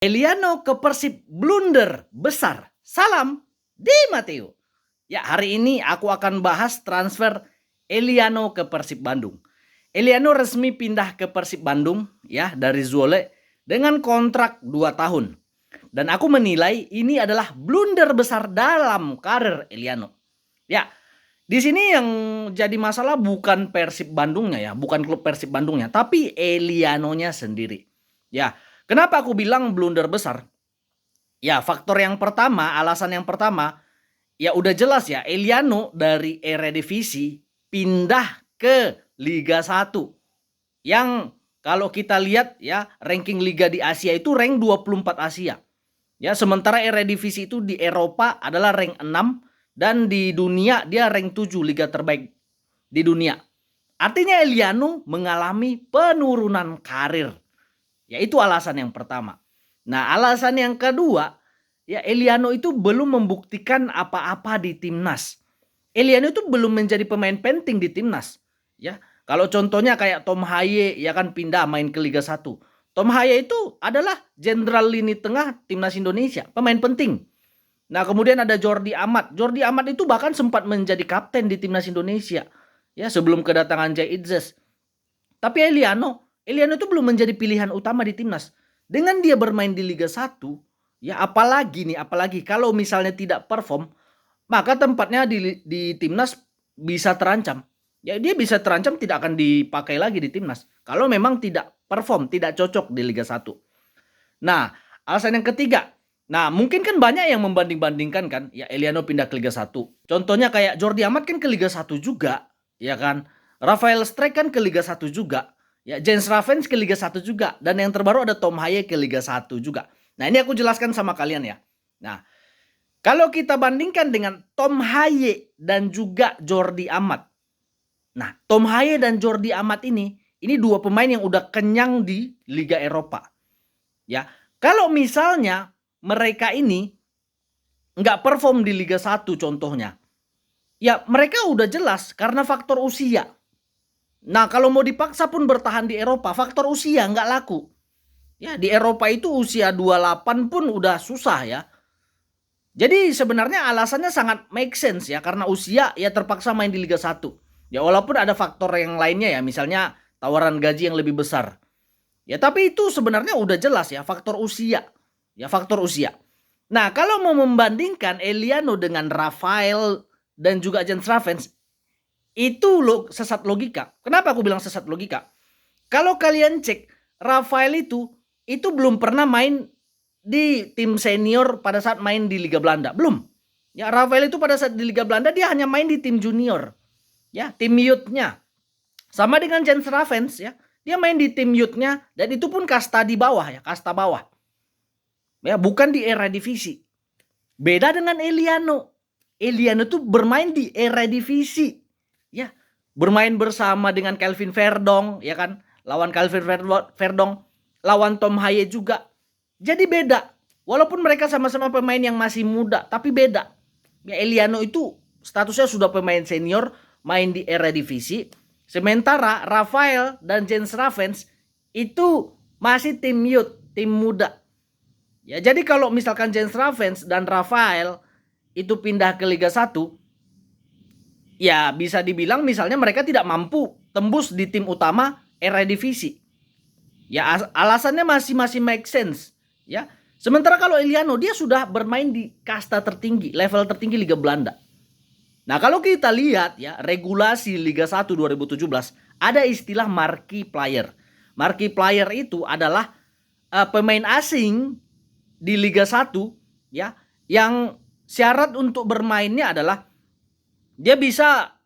Eliano ke Persib blunder besar. Salam Di Matteo. Ya, hari ini aku akan bahas transfer Eliano ke Persib Bandung. Eliano resmi pindah ke Persib Bandung ya dari Zwolle dengan kontrak 2 tahun. Dan aku menilai ini adalah blunder besar dalam karir Eliano. Ya, di sini yang jadi masalah bukan Persib Bandungnya ya, bukan klub Persib Bandungnya, tapi Elianonya sendiri. Ya, kenapa aku bilang blunder besar? Ya, faktor yang pertama, alasan yang pertama, ya udah jelas ya, Eliano dari Eredivisie pindah ke Liga 1. Yang kalau kita lihat ya, ranking liga di Asia itu rank 24 Asia. Ya, sementara Eredivisie itu di Eropa adalah rank 6 dan di dunia dia rank 7 liga terbaik di dunia. Artinya Eliano mengalami penurunan karir. Ya, itu alasan yang pertama. Nah, alasan yang kedua, ya Eliano itu belum membuktikan apa-apa di timnas. Eliano itu belum menjadi pemain penting di timnas. Ya, kalau contohnya kayak Tom Haye ya kan pindah main ke Liga 1. Tom Haye itu adalah jenderal lini tengah timnas Indonesia, pemain penting. Nah, kemudian ada Jordi Amat. Jordi Amat itu bahkan sempat menjadi kapten di timnas Indonesia ya sebelum kedatangan Jay Itzes. Tapi Eliano itu belum menjadi pilihan utama di timnas. Dengan dia bermain di Liga 1, ya apalagi kalau misalnya tidak perform, maka tempatnya di timnas bisa terancam. Ya, dia bisa terancam tidak akan dipakai lagi di timnas kalau memang tidak perform, tidak cocok di Liga 1. Nah, alasan yang ketiga. Nah, mungkin kan banyak yang membanding-bandingkan kan, ya Eliano pindah ke Liga 1. Contohnya kayak Jordi Amat kan ke Liga 1 juga, ya kan? Rafael Strijk kan ke Liga 1 juga. Ya, Jens Ravens ke Liga 1 juga. Dan yang terbaru ada Tom Haye ke Liga 1 juga. Nah, ini aku jelaskan sama kalian ya. Nah, kalau kita bandingkan dengan Tom Haye dan juga Jordi Amat. Nah, Tom Haye dan Jordi Amat ini dua pemain yang udah kenyang di Liga Eropa. Ya, kalau misalnya mereka ini nggak perform di Liga 1 contohnya, ya mereka udah jelas karena faktor usia. Nah, kalau mau dipaksa pun bertahan di Eropa, faktor usia nggak laku. Ya, di Eropa itu usia 28 pun udah susah ya. Jadi sebenarnya alasannya sangat make sense ya, karena usia ya terpaksa main di Liga 1. Ya walaupun ada faktor yang lainnya ya, misalnya tawaran gaji yang lebih besar. Ya tapi itu sebenarnya udah jelas ya, faktor usia. Ya faktor usia. Nah, kalau mau membandingkan Eliano dengan Rafael dan juga Jens Ravens, itu sesat logika. Kenapa aku bilang sesat logika? Kalau kalian cek, Rafael itu belum pernah main di tim senior pada saat main di Liga Belanda. Belum. Ya, Rafael itu pada saat di Liga Belanda dia hanya main di tim junior. Ya, tim youth-nya. Sama dengan Jens Ravens ya. Dia main di tim youth-nya dan itu pun kasta di bawah ya, kasta bawah. Ya, bukan di Eredivisie. Beda dengan Eliano. Eliano tuh bermain di Eredivisie. Ya, bermain bersama dengan Calvin Verdong, ya kan? Lawan Calvin Verdong, lawan Tom Haye juga. Jadi beda. Walaupun mereka sama-sama pemain yang masih muda, tapi beda. Ya, Eliano itu statusnya sudah pemain senior, main di Eredivisie. Sementara Rafael dan Jens Ravens itu masih tim youth, tim muda. Ya, jadi kalau misalkan Jens Ravens dan Rafael itu pindah ke Liga 1, ya bisa dibilang misalnya mereka tidak mampu tembus di tim utama Eredivisie. Ya alasannya masih make sense. Ya, sementara kalau Eliano dia sudah bermain di kasta tertinggi, level tertinggi Liga Belanda. Nah, kalau kita lihat ya, regulasi Liga 1 2017 ada istilah marquee player. Marquee player itu adalah pemain asing di Liga 1 ya, yang syarat untuk bermainnya adalah dia bisa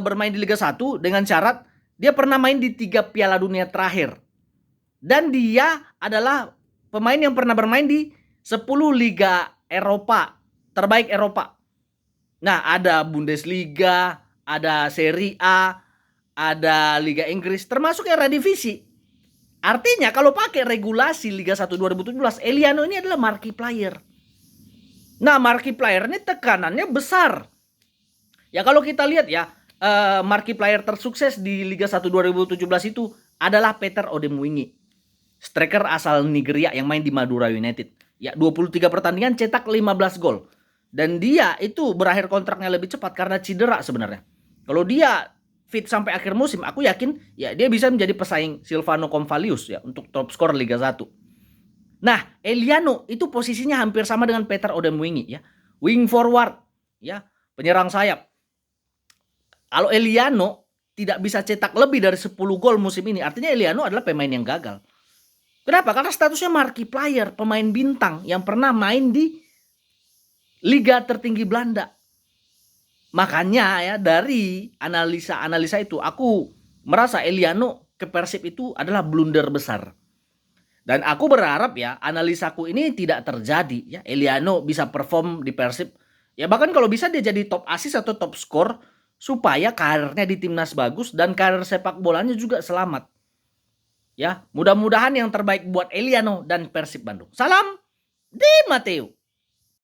bermain di Liga 1 dengan syarat dia pernah main di 3 Piala Dunia terakhir. Dan dia adalah pemain yang pernah bermain di 10 Liga Eropa, terbaik Eropa. Nah, ada Bundesliga, ada Serie A, ada Liga Inggris, termasuk Eredivisie. Artinya kalau pakai regulasi Liga 1 2017, Eliano ini adalah marquee player. Nah, marquee player ini tekanannya besar. Ya kalau kita lihat ya, marquee player tersukses di Liga 1 2017 itu adalah Peter Odemwingie. striker asal Nigeria yang main di Madura United. Ya, 23 pertandingan cetak 15 gol. Dan dia itu berakhir kontraknya lebih cepat karena cedera sebenarnya. Kalau dia fit sampai akhir musim, aku yakin ya dia bisa menjadi pesaing Silvano Convalius ya untuk top skor Liga 1. Nah, Eliano itu posisinya hampir sama dengan Peter Odemwingie ya. Wing forward ya, penyerang sayap. Kalau Eliano tidak bisa cetak lebih dari 10 gol musim ini, artinya Eliano adalah pemain yang gagal. Kenapa? Karena statusnya marquee player, pemain bintang yang pernah main di liga tertinggi Belanda. Makanya ya dari analisa itu aku merasa Eliano ke Persib itu adalah blunder besar. Dan aku berharap ya analisaku ini tidak terjadi ya. Eliano bisa perform di Persib. Ya bahkan kalau bisa dia jadi top assist atau top skor supaya karirnya di timnas bagus dan karir sepak bolanya juga selamat. Ya, mudah-mudahan yang terbaik buat Eliano dan Persib Bandung. Salam Di Matteo.